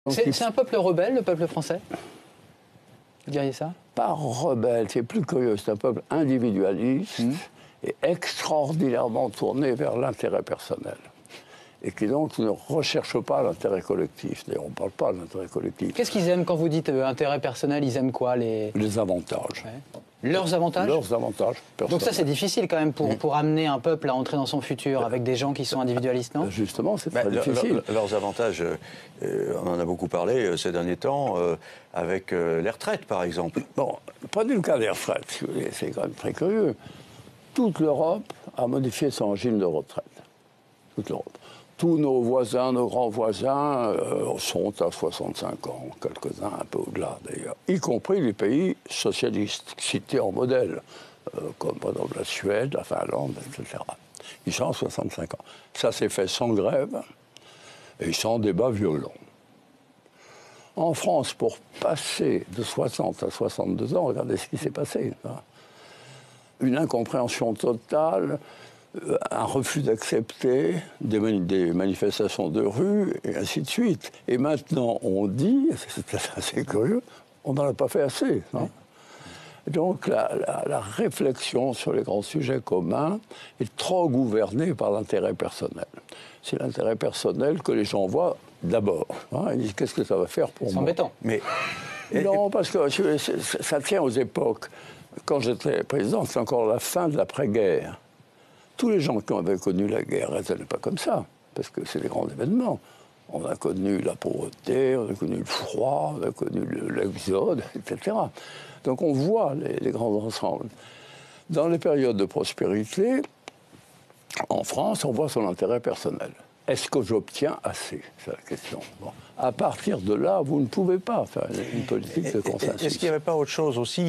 C'est un peuple rebelle, le peuple français? Vous diriez ça? Pas rebelle, c'est plus curieux. C'est un peuple individualiste et extraordinairement tourné vers l'intérêt personnel. Et qui donc ne recherche pas l'intérêt collectif. D'ailleurs, on ne parle pas de l'intérêt collectif. Qu'est-ce qu'ils aiment quand vous dites intérêt personnel? Ils aiment quoi? Les avantages. Ouais. Leurs avantages? Leurs avantages personnels. Donc ça, c'est difficile quand même pour amener un peuple à entrer dans son futur avec des gens qui sont individualistes, non? Justement, c'est très difficile. Leurs avantages, on en a beaucoup parlé ces derniers temps, avec les retraites, par exemple. Bon, prenez le cas des retraites. C'est quand même très curieux. Toute l'Europe a modifié son régime de retraite. Toute l'Europe. Tous nos voisins, nos grands voisins sont à 65 ans, quelques-uns un peu au-delà d'ailleurs, y compris les pays socialistes cités en modèle, comme par exemple la Suède, la Finlande, etc. Ils sont à 65 ans. Ça s'est fait sans grève et sans débat violent. En France, pour passer de 60 à 62 ans, regardez ce qui s'est passé. Une incompréhension totale, un refus d'accepter des manifestations de rue, et ainsi de suite. Et maintenant, on dit, c'est assez curieux, on n'en a pas fait assez. Non? Donc la réflexion sur les grands sujets communs est trop gouvernée par l'intérêt personnel. C'est l'intérêt personnel que les gens voient d'abord. Hein, ils disent, qu'est-ce que ça va faire pour moi? C'est embêtant. Mais non, parce que ça tient aux époques. Quand j'étais président, c'est encore la fin de l'après-guerre. Tous les gens qui avaient connu la guerre n'étaient pas comme ça, parce que c'est des grands événements. On a connu la pauvreté, on a connu le froid, on a connu l'exode, etc. Donc on voit les grands ensembles. Dans les périodes de prospérité, en France, on voit son intérêt personnel. Est-ce que j'obtiens assez? C'est la question. Bon. À partir de là, vous ne pouvez pas faire une politique de consensus. Est-ce qu'il n'y avait pas autre chose aussi